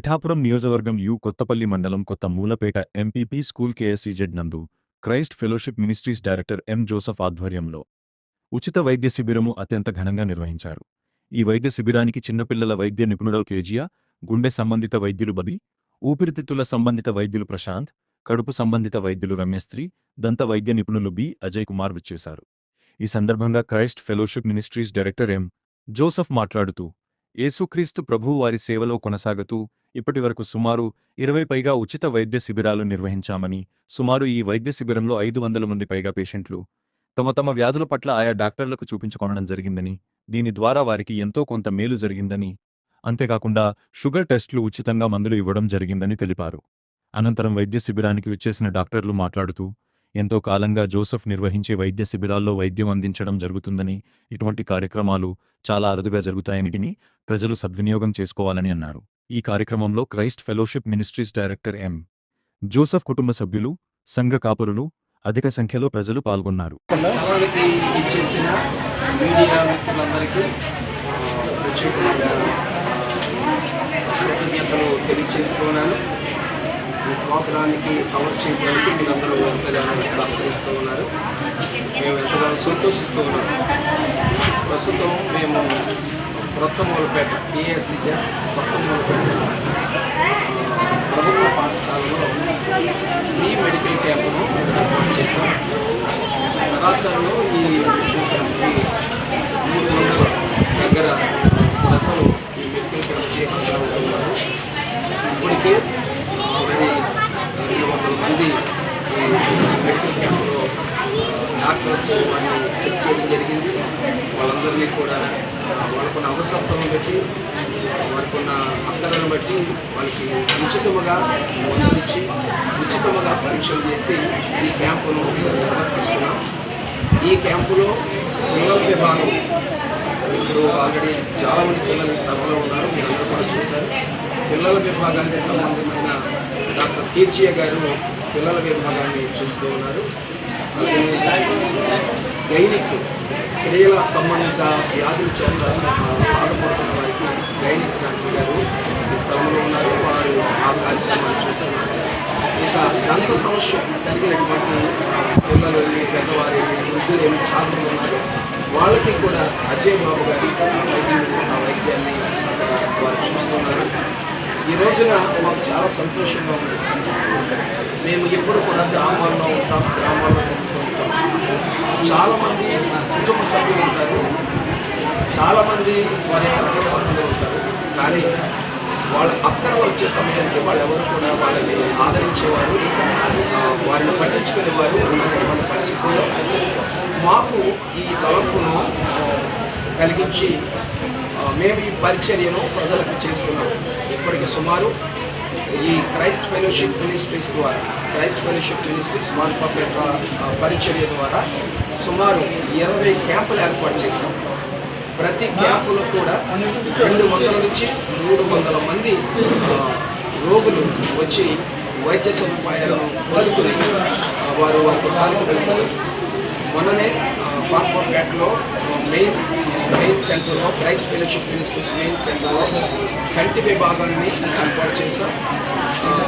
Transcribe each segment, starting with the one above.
పిఠాపురం నియోజకవర్గం కొత్తపల్లి మండలం కొత్త మూలపేట ఎంపీపీ స్కూల్ కేఎస్ఈజెడ్ నందు Christ fellowship ministries director M. Joseph ఆధ్వర్యంలో ఉచిత వైద్య శిబిరము అత్యంత ఘనంగా నిర్వహించారు. ఈ వైద్య శిబిరానికి చిన్నపిల్లల వైద్య నిపుణుడు కేజియా, గుండె సంబంధిత వైద్యులు బబి, ఊపిరితిత్తుల సంబంధిత వైద్యులు ప్రశాంత్, కడుపు సంబంధిత వైద్యులు రమ్యస్త్రీ, దంత వైద్య నిపుణులు బి. అజయ్ కుమార్ విచ్చేశారు. ఈ సందర్భంగా Christ fellowship ministries director M. Joseph మాట్లాడుతూ, యేసుక్రీస్తు ప్రభువు వారి సేవలో కొనసాగుతూ ఇప్పటివరకు సుమారు 20 పైగా ఉచిత వైద్య శిబిరాలు నిర్వహించామని, సుమారు ఈ వైద్య శిబిరంలో 500 మంది పైగా పేషెంట్లు తమ వ్యాధుల పట్ల ఆయా డాక్టర్లకు చూపించుకోవడం జరిగిందని, దీని ద్వారా వారికి ఎంతో కొంత మేలు జరిగిందని, అంతేకాకుండా షుగర్ టెస్టులు ఉచితంగా మందులు ఇవ్వడం జరిగిందని తెలిపారు. అనంతరం వైద్య శిబిరానికి విచ్చేసిన డాక్టర్లు మాట్లాడుతూ, ఎంతో కాలంగా జోసఫ్ నిర్వహించే వైద్య శిబిరాల్లో వైద్యం అందించడం జరుగుతుందని, ఇటువంటి కార్యక్రమాలు చాలా అరుదుగా జరుగుతాయని ప్రజలు సద్వినియోగం చేసుకోవాలని అన్నారు. ఈ కార్యక్రమంలో Christ fellowship ministries director M. Joseph కుటుంబ సభ్యులు, సంఘ కాపురులు, అధిక సంఖ్యలో ప్రజలు పాల్గొన్నారు. స్థలానికి ఇచ్చేసిన మీడియా మిత్రులందరికీ ప్రత్యేకంగా కృతజ్ఞతలు తెలియజేస్తున్నాను. ఈ ప్రోగ్రానికి కవర్ చేయడానికి మీరందరూ ఎంతగానో సహకరిస్తూ ఉన్నారు. మేము ఎంతగానో సంతోషిస్తూ ఉన్నాం. ప్రస్తుతం మేము కొత్త మూలపేట ఏఎస్సీగా కొత్త మూలపేట ప్రభుత్వ పాఠశాలలో ఈ మెడికల్ క్యాంపును మేము ఏర్పాటు చేశాం. సరాసరిలో ఈ మెడికల్ క్యాంప్కి 300 దగ్గర ప్రజలు ఈ మెడికల్ క్యాంప్కి హాజరవుతున్నారు. ఇప్పటికే ఆల్రెడీ 200 మంది ఈ మెడికల్ క్యాంపులో డాక్టర్స్ వారిని చెక్ చేయడం జరిగింది. వాళ్ళందరినీ కూడా వాళ్ళకున్న అవసరాలను బట్టి, వారికున్న అక్కలను బట్టి వాళ్ళకి ఉచితముగా మందులిచ్చి ఉచితముగా పరీక్షలు చేసి ఈ క్యాంపును నిర్వర్తిస్తున్నాం. ఈ క్యాంపులో పిల్లల విభాగం ఇప్పుడు ఆల్రెడీ చాలామంది పిల్లలు ఈ స్థలంలో ఉన్నారు, మీరందరూ కూడా చూశారు. పిల్లల విభాగానికి సంబంధమైన డాక్టర్ కేజియా గారు పిల్లల విభాగాన్ని చూస్తూ ఉన్నారు. గైనిక్ స్త్రీల సంబంధిత వ్యాధుల చేత బాధపడుతున్న వారికి గైనిక్ డాక్టర్ గారు ఈ స్థలంలో ఉన్నారు. వారు ఆ కార్యక్రమాన్ని చూస్తున్నారు. ఇంకా దంత సమస్య కలిగినటువంటి పిల్లలు, పెద్దవారి, వృద్ధులు చాలా మంది ఉన్నారు. వాళ్ళకి కూడా అజయ్ బాబు గారి ఆ వైద్యాన్ని అక్కడ వారు చూస్తున్నారు. ఈ రోజున మాకు చాలా సంతోషంగా ఉంది. మేము ఎప్పుడు కూడా గ్రామాల్లో ఉంటాం, గ్రామాల్లో తిరుగుతూ ఉంటాం. చాలామంది కుటుంబ సభ్యులు ఉంటారు, చాలామంది వారి యొక్క రక్త సంబంధులు ఉంటారు. కానీ వాళ్ళ అక్కర వచ్చే సమయానికి వాళ్ళు ఎవరు కూడా వాళ్ళని ఆదరించేవారు, వారిని పట్టించుకునేవారు ఉన్నటువంటి పరిస్థితుల్లో మాకు ఈ తలంపును కలిగించి మేము ఈ పరిచర్యను ప్రజలకు చేస్తున్నాం. ఇప్పటికి సుమారు ఈ క్రైస్ట్ ఫెలోషిప్ మినిస్ట్రీస్ ద్వారా, క్రైస్ట్ ఫెలోషిప్ మినిస్ట్రీస్ మార్పేట పరిచర్య ద్వారా సుమారు 20 క్యాంపులు ఏర్పాటు చేశాం. ప్రతి క్యాంపులో కూడా 200 నుంచి 300 మంది రోగులు వచ్చి వైద్య సదుపాయాలను పొందుకుని వారు వారి గృహాలకు వెళ్తారు. మొన్ననే మార్పేటలో మెయిన్ సెంటర్లో క్రైస్ట్ ఫెలోషిప్ మినిస్ట్రీస్ మెయిన్ సెంటర్లో కంటి విభాగాన్ని ఏర్పాటు చేశాం.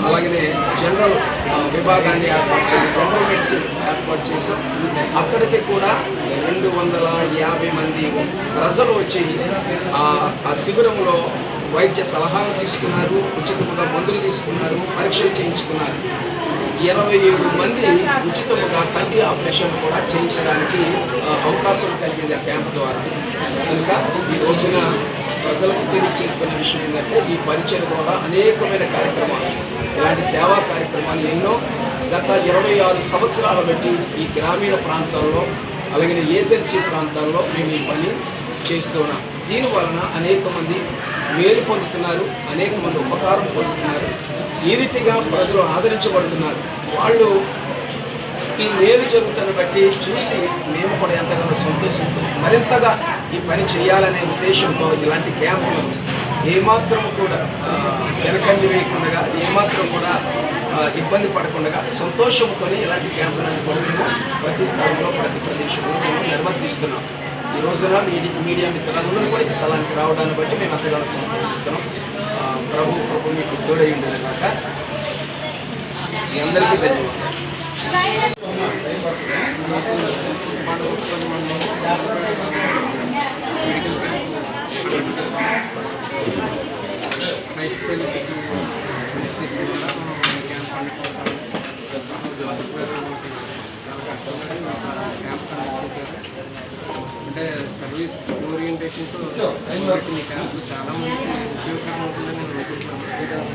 అలాగే జనరల్ విభాగాన్ని ఏర్పాటు చేసాం, జనరల్ మెడిసిన్ ఏర్పాటు చేశాం. అక్కడికి కూడా 250 మంది ప్రజలు వచ్చి ఆ శిబిరంలో వైద్య సలహాలు తీసుకున్నారు, ఉచితంగా మందులు తీసుకున్నారు, పరీక్షలు చేయించుకున్నారు. 27 మంది ఉచితంగా కంటి ఆపరేషన్ కూడా చేయించడానికి అవకాశం కలిగింది ఆ క్యాంప్ ద్వారా. కనుక ఈ రోజున ప్రజలకు తెలియజేస్తున్న విషయం ఏంటంటే ఈ పరిచయం ద్వారా అనేకమైన కార్యక్రమాలు, ఇలాంటి సేవా కార్యక్రమాలు ఎన్నో గత 26 సంవత్సరాల బట్టి ఈ గ్రామీణ ప్రాంతాల్లో అలాగే ఏజెన్సీ ప్రాంతాల్లో మేము ఈ పని చేస్తున్నాం. దీనివలన అనేక మంది మేలు పొందుతున్నారు, అనేక మంది ఉపకారం పొందుతున్నారు. ఈ రీతిగా ప్రజలు ఆదరించబడుతున్నారు. వాళ్ళు ఈ మేలు జరుగుతున్న బట్టి చూసి మేము కూడా ఎంతగానో సంతోషిస్తాం. మరింతగా ఈ పని చేయాలనే ఉద్దేశంతో ఇలాంటి క్యాంపులు ఏమాత్రం కూడా వెనకంజ వేయకుండా, ఏమాత్రం కూడా ఇబ్బంది పడకుండా సంతోషంతో ఇలాంటి క్యాంపులను ప్రతి స్థలంలో ప్రతి ప్రదేశంలో మేము నిర్వర్తిస్తున్నాం. ఈ రోజున మీడియా మిత్రులందరూ కూడా ఈ స్థలానికి రావడాన్ని బట్టి మేము ఎంతగానో సంతోషిస్తున్నాం. ప్రభు మీకు తోడై ఉండేది కాక మీ అందరికీ ధన్యవాదాలు. అంటే సర్వీస్ ఓరియంటేషన్తో ఈ క్యాంప్ చాలా మందికి ఉపయోగకరం అవుతుందని నేను అనుకుంటున్నాను.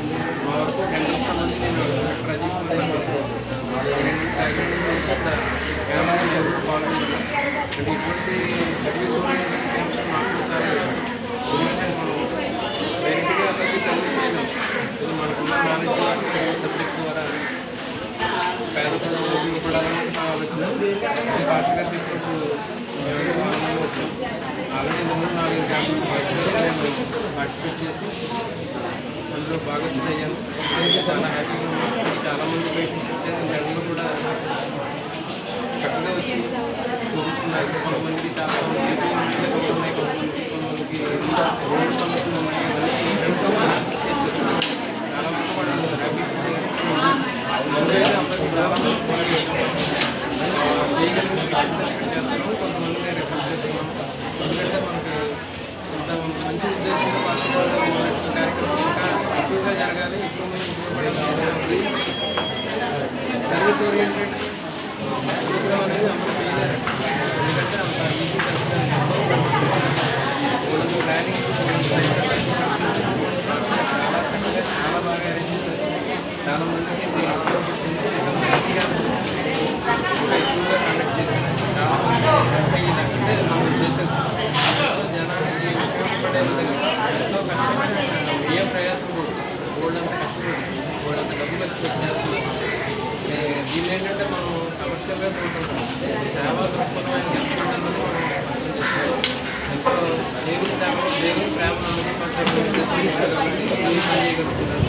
మా వరకు 10 లక్షల మంది నేను ప్రాజెక్ట్ క్యాంప్ నేను పాల్గొన్నాను. అంటే ఇటువంటి సర్వీస్ ఓరియంటెడ్ క్యాంప్స్ మాకు చాలా ఎందుకంటే మనం డైరెక్ట్గా అందరికీ సర్వీస్ చేయలేము. మనకున్న నాలెడ్జ్ సబ్జెక్ట్ ద్వారా పేద ప్రజలకు కూడా ఆలోచన పార్టీ గారి ఇప్పుడు వచ్చాం. ఆల్రెడీ 3-4 క్యాంపులు నేను పార్టిసిపేట్ చేసి అందులో భాగస్వామి అయ్యాను. చాలా హ్యాపీగా ఉన్నాను. చాలామంది పేషెంట్స్ వచ్చారు. నెలలో కూడా చక్కగా వచ్చి చూపిస్తున్నారు. కొంతమందికి చాలా ఉన్నాయి, కొంతమందికి రోడ్డు సమస్యలు ఉన్నాయి. చాలా మంది కూడా హ్యాపీ అందరికీ చాలా మంది చేయగలిగిన చేస్తున్నాము. కొంతమంది రిఫర్ చేస్తున్నాము. ఎందుకంటే మనకి ఇంత మంచి ఉద్దేశంతో పాల్గొనే కార్యక్రమం ఇంకా ఎక్కువగా జరగాలి. సర్వీస్ ఓరియంటెడ్ ప్రోగ్రామ్ అనేది అమలు చేయలేదు. ఎందుకంటే అంత ఈజీ ప్లానింగ్ చాలా చక్కగా చాలా బాగా అరేంజ్ చేశారు. చాలా మందికి ఎక్కువగా కండక్ట్ చేశారు. చాలా మంది అంటే మనం చేసేది జనానికి ఉపయోగపడే విధంగా ఎంతో కష్టపడి ఏ ప్రయాసం గోల్డంత కష్టపడి గోల్డంత డబ్బు ఖర్చు చేస్తున్నారు. దీన్ని ఏంటంటే మనం కమర్షియల్గా చూసుకుంటాం. సేవా దృక్పథమైన అన్నది మనం అర్థం చేసుకోవాలి. ఎంతో దేవుని సేవలు దేవుని ప్రేమను చేయగలుగుతున్నారు.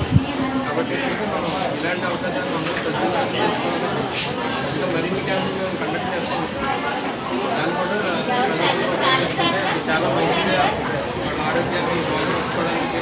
కాబట్టి మనం ఇలాంటి అవకాశాలను అందరూ సద్వినియోగం చేసుకోవాలి. ఇంకా మరిన్ని క్యాంపులు మేము కండక్ట్ చేస్తాం. దాని కూడా చాలా మంచిగా వాళ్ళ ఆరోగ్యాన్ని బాగుంచుకోవడానికి